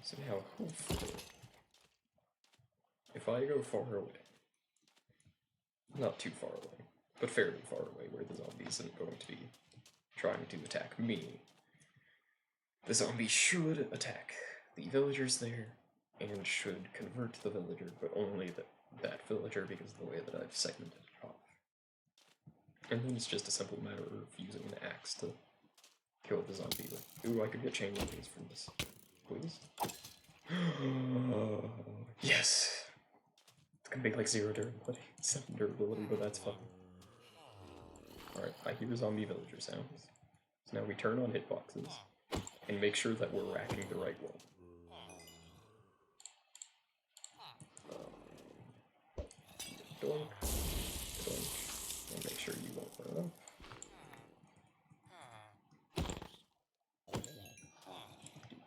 So now, hopefully, if I go far away, not too far away, but fairly far away where the zombie isn't going to be trying to attack me, the zombie should attack the villagers there, and should convert the villager, but only that villager because of the way that I've segmented it off. And then it's just a simple matter of using an axe to kill the zombie. Ooh, I could get chain lightnings from this. Please? Yes! It's gonna be like 0 durability, 7 durability, but that's fine. Alright, I hear zombie villager sounds. So now we turn on hitboxes, and make sure that we're racking the right one. Doink, doink, and make sure you won't run up.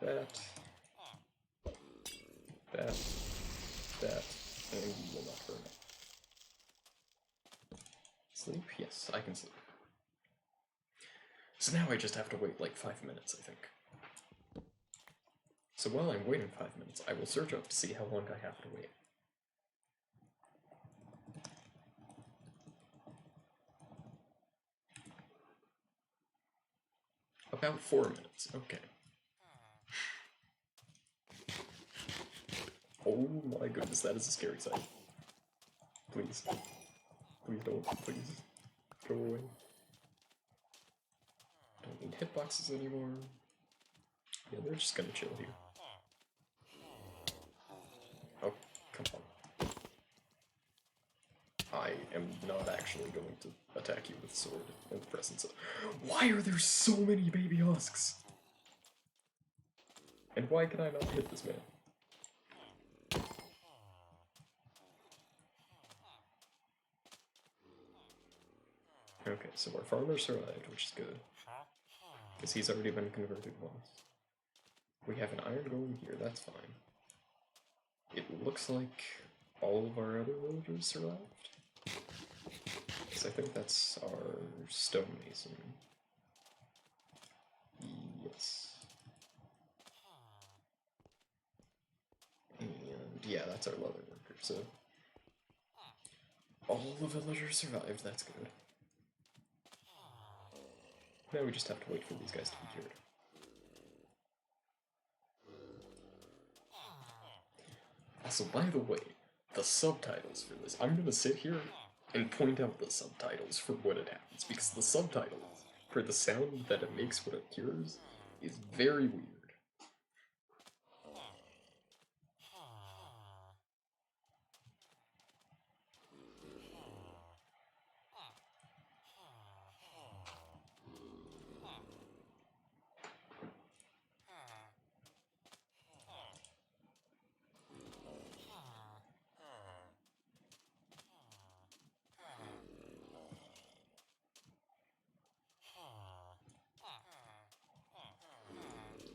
Do that, and you will not burn up. Sleep? Yes, I can sleep. So now I just have to wait like 5 minutes, I think. So while I'm waiting 5 minutes, I will search up to see how long I have to wait. About 4 minutes, okay. Oh my goodness, that is a scary sight. Please. Please don't, please. Go away. Don't need hitboxes anymore. Yeah, they're just gonna chill here. Oh, come on. I am not actually going to attack you with sword in the presence of. Why are there so many baby husks? And why can I not hit this man? Okay, so our farmer survived, which is good. Because he's already been converted once. We have an iron golem here, that's fine. It looks like all of our other villagers survived. So I think that's our stonemason. Yes. And yeah, that's our leather worker, so all the villagers survived, that's good. Now we just have to wait for these guys to be cured. Also, by the way, the subtitles for this, I'm gonna sit here and point out the subtitles for when it happens, because the subtitles, for the sound that it makes when it cures, is very weird.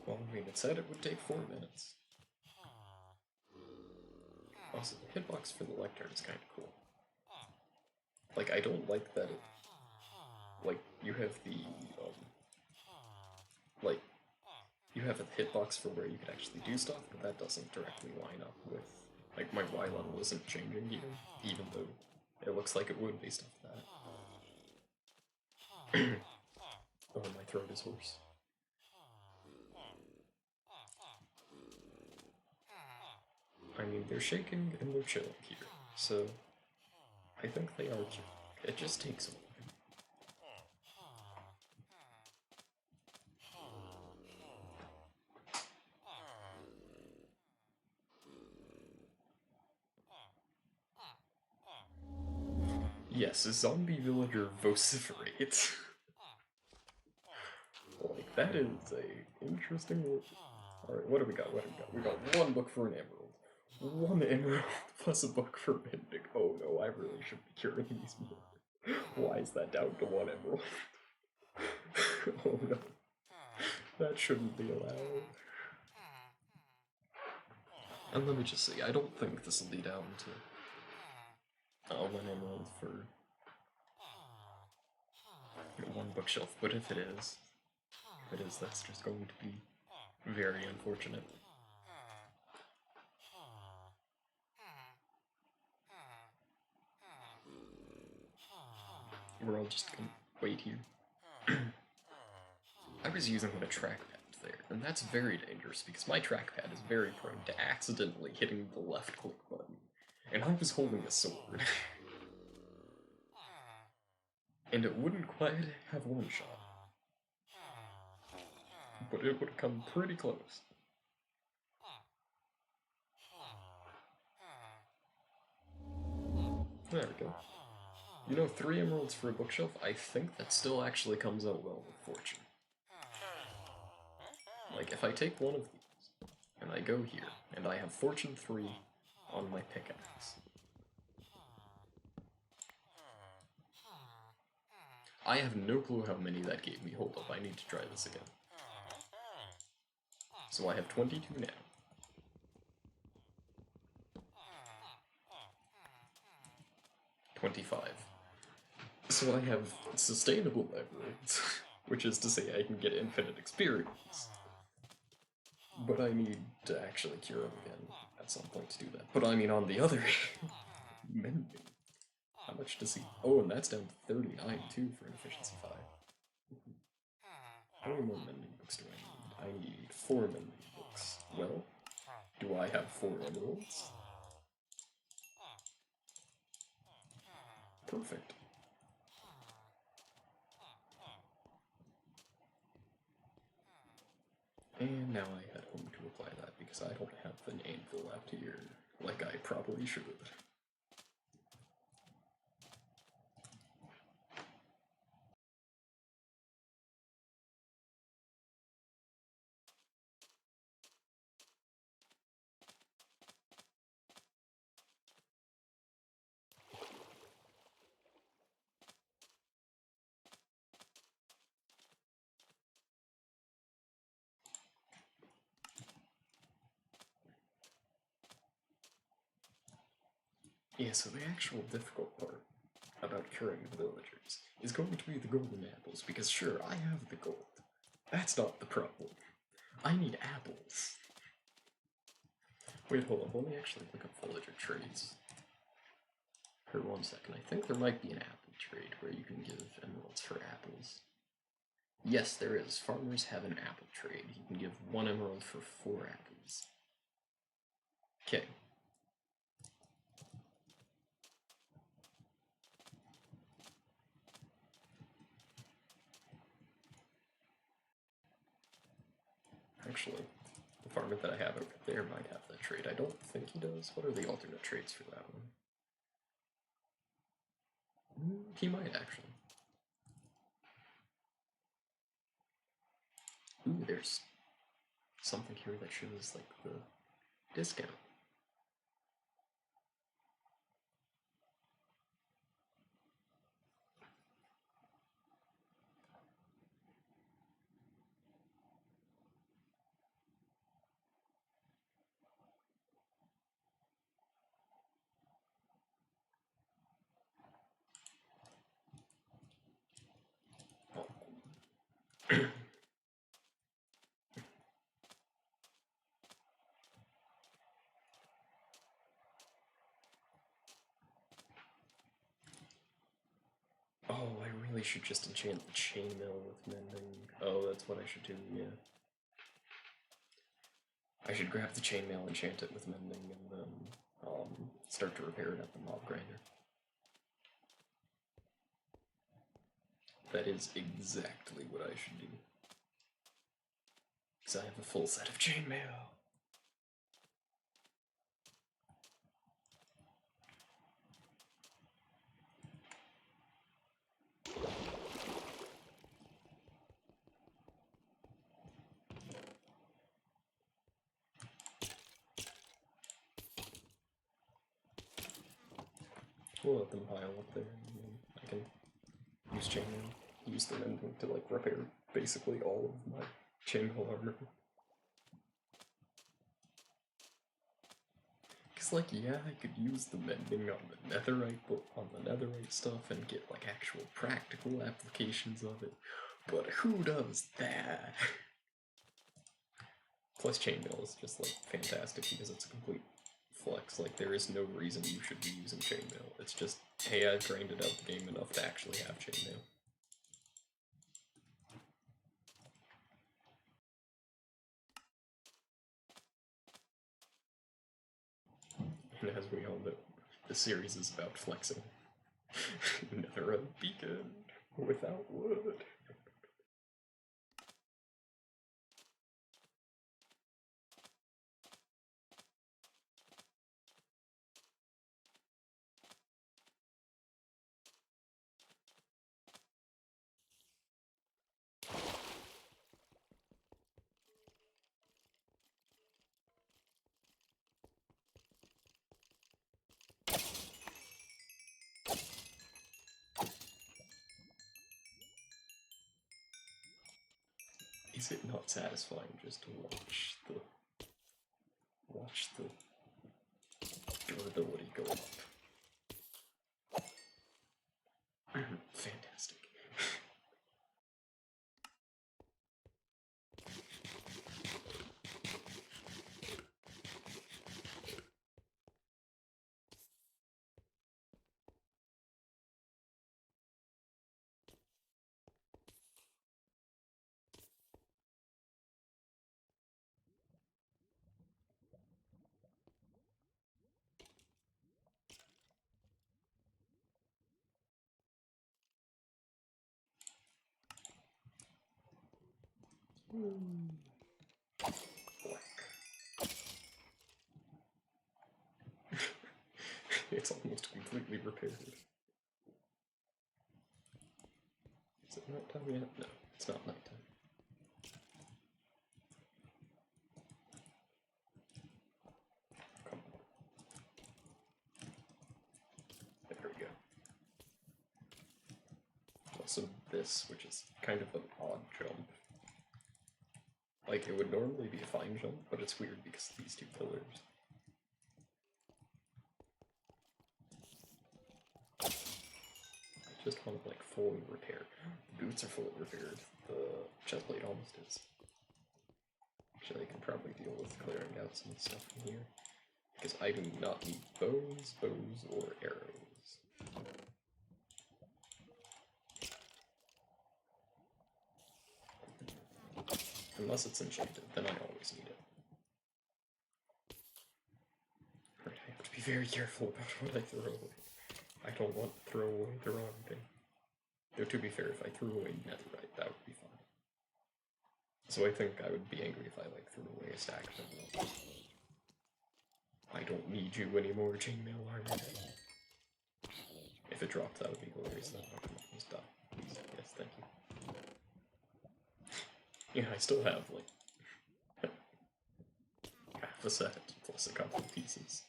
Well, I mean, it said it would take 4 minutes. Also, the hitbox for the lectern is kind of cool. Like, I don't like that it... Like, you have the, like, you have a hitbox for where you can actually do stuff, but that doesn't directly line up with... Like, my Y level isn't changing here, even though it looks like it would based off that. Oh, my throat is hoarse. I mean, they're shaking and they're chilling here, so I think they are cured. It just takes a while. Yes, a zombie villager vociferates. Like, that is a interesting word. Alright, what do we got? What do we got? We got 1 book for an emerald. 1 emerald plus a book for mending. Oh no, I really should be curing these more. Why is that down to 1 emerald? Oh no. That shouldn't be allowed. And let me just say, I don't think this will be down to 1 emerald for 1 bookshelf, but if it is, that's just going to be very unfortunate. We're all just gonna wait here. I was using a trackpad there, and that's very dangerous because my trackpad is very prone to accidentally hitting the left click button, and I was holding a sword. And it wouldn't quite have 1 shot. But it would come pretty close. There we go. You know, 3 emeralds for a bookshelf, I think that still actually comes out well with fortune. Like, if I take 1 of these, and I go here, and I have fortune 3 on my pickaxe, I have no clue how many that gave me. Hold up, I need to try this again. So I have 22 now. 25. So I have sustainable emeralds, which is to say I can get infinite experience. But I need to actually cure them again at some point to do that. But I mean, on the other hand, mending. How much does he... Oh, and that's down to 39 too for an efficiency 5. How many more mending books do I need? I need 4 mending books. Well, do I have 4 emeralds? Perfect. And now I head home to apply that because I don't have an anvil out here like I probably should. Yeah, so the actual difficult part about curing the villagers is going to be the golden apples, because sure, I have the gold. That's not the problem. I need apples. Wait, hold on, let me actually look up villager trades. For 1 second, I think there might be an apple trade where you can give emeralds for apples. Yes, there is. Farmers have an apple trade. You can give 1 emerald for 4 apples. Okay. Actually, the farmer that I have over there might have that trade. I don't think he does. What are the alternate trades for that one? He might, actually. Ooh, there's something here that shows, like, the discount. Oh, I really should just enchant the chainmail with mending. Oh, that's what I should do, yeah. I should grab the chainmail, enchant it with mending, and then start to repair it at the mob grinder. That is exactly what I should do. Because I have a full set of chainmail. We'll let them pile up there, and then I can use chainmail, use the mending to, like, repair basically all of my chainmail armor. Because, like, yeah, I could use the mending on the netherite stuff and get, like, actual practical applications of it, but who does that? Plus, chainmail is just, like, fantastic because it's a complete flex. Like, there is no reason you should be using chainmail. It's just, hey, I've grinded out the game enough to actually have chainmail. And as we all know, the series is about flexing. Netherite beacon without wood. Is it not satisfying just to watch the durability go up? Fantastic. It's almost completely repaired. Is it nighttime yet? No, it's not nighttime. Come on. There we go. Also this, which is kind of an odd jump. Like, it would normally be a fine jump, but it's weird because of these 2 pillars. fully repaired. The boots are fully repaired. The chest plate almost is. Actually, I can probably deal with clearing out some stuff from here. Because I do not need bows, or arrows. Unless it's enchanted, then I always need it. Right, I have to be very careful about what I throw away. I don't want to throw away the wrong thing. Though to be fair, if I threw away netherite, that would be fine. So I think I would be angry if I threw away a stack of them. I don't need you anymore, chainmail armor. If it dropped, that would be glorious. No, come on, just die. Please. Yes, thank you. Yeah, I still have, half a set, plus a couple of pieces.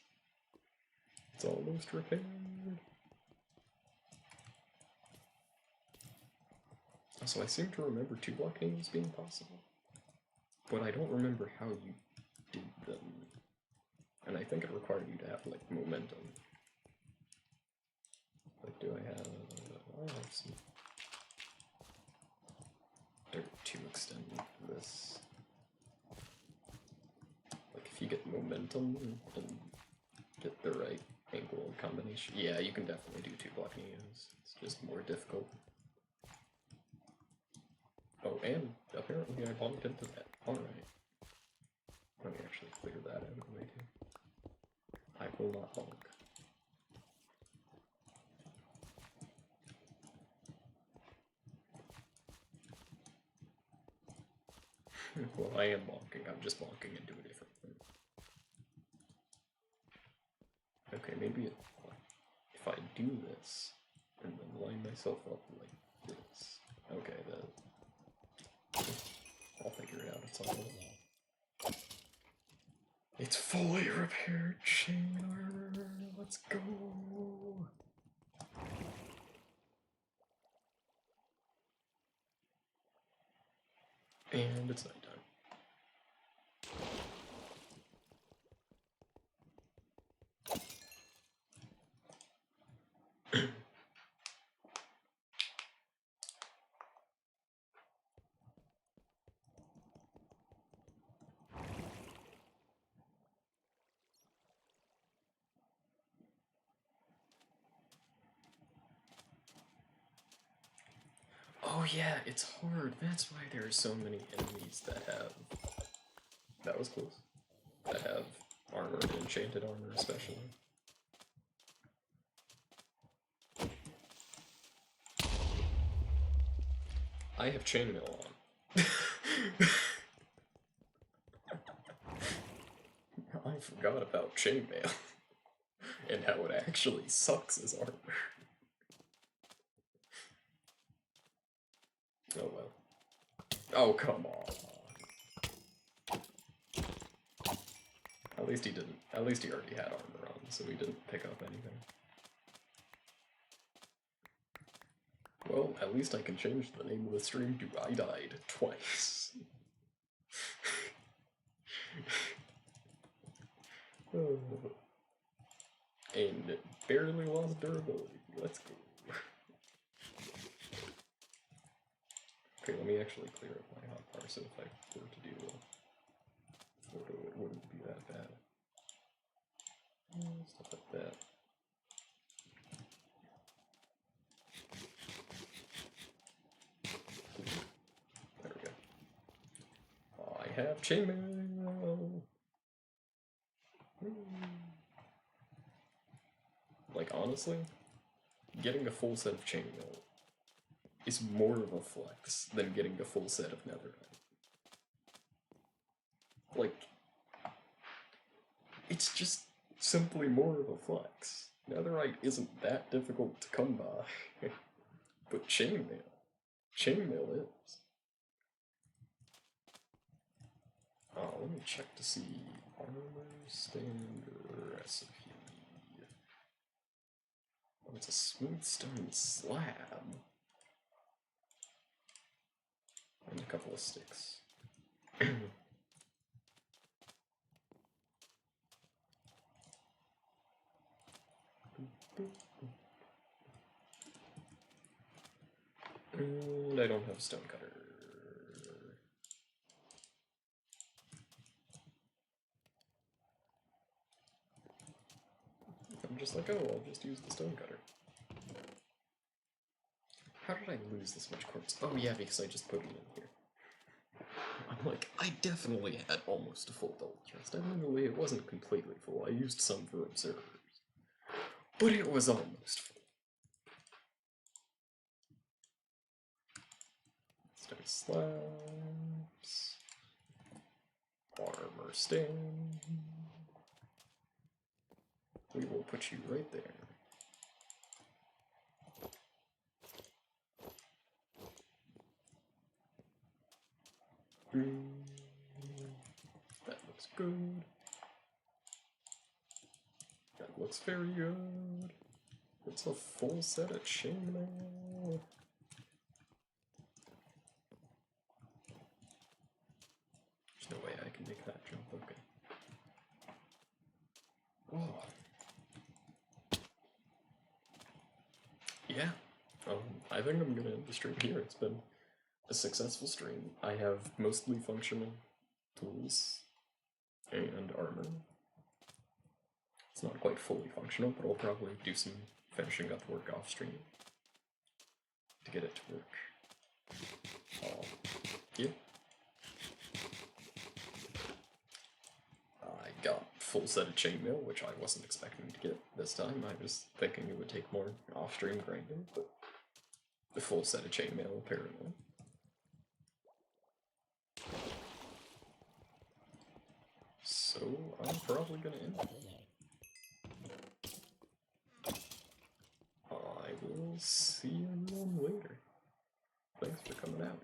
It's almost repaired. Also, I seem to remember 2-block names being possible. But I don't remember how you did them. And I think it required you to have, momentum. Do I have... I have some dirt to extend this. If you get momentum and get the right angle and combination. Yeah, you can definitely do 2-block neos. It's just more difficult. Oh, and apparently I bumped into that. Alright. Let me actually clear that out of the way too. I will not bonk. Well, I am bonking. I'm just bonking into a different thing. Okay, maybe if I do this, and then line myself up like this. Okay, then I'll figure it out. It's all good. It's fully repaired chain armor. Let's go. And it's nighttime. Oh yeah, it's hard. That's why there are so many enemies that have... That was close. That have armor, enchanted armor especially. I have chainmail on. I forgot about chainmail. And how it actually sucks as armor. Oh well. Oh, come on. At least he didn't. At least he already had armor on, so he didn't pick up anything. Well, at least I can change the name of the stream to I died twice. And barely lost durability. Let's go. Okay, let me actually clear up my hotbar, so if I were to do a photo, it wouldn't be that bad. Stuff like that. There we go. I have chainmail! Honestly, getting a full set of chainmail is more of a flex than getting a full set of netherite. It's just simply more of a flex. Netherite isn't that difficult to come by. But chainmail is. Let me check to see armor standard recipe. Oh, it's a smooth stone slab. And a couple of sticks. And I don't have a stone cutter. I'm just like, oh, I'll just use the stone cutter. How did I lose this much quartz? Oh yeah, because I just put it in here. I'm like, I definitely had almost a full double chest. Admittedly, it wasn't completely full. I used some for observers. But it was almost full. Stone slabs. Armor stand. We will put you right there. That looks good. That looks very good. It's a full set of chainmail. There's no way I can make that jump, okay. Oh. Yeah. I think I'm gonna end the stream here. It's been a successful stream. I have mostly functional tools and armor. It's not quite fully functional, but I'll probably do some finishing up work off stream to get it to work. Yeah. I got full set of chainmail, which I wasn't expecting to get this time. I was thinking it would take more off-stream grinding, but the full set of chainmail apparently. So I'm probably gonna end it. I will see everyone later. Thanks for coming out.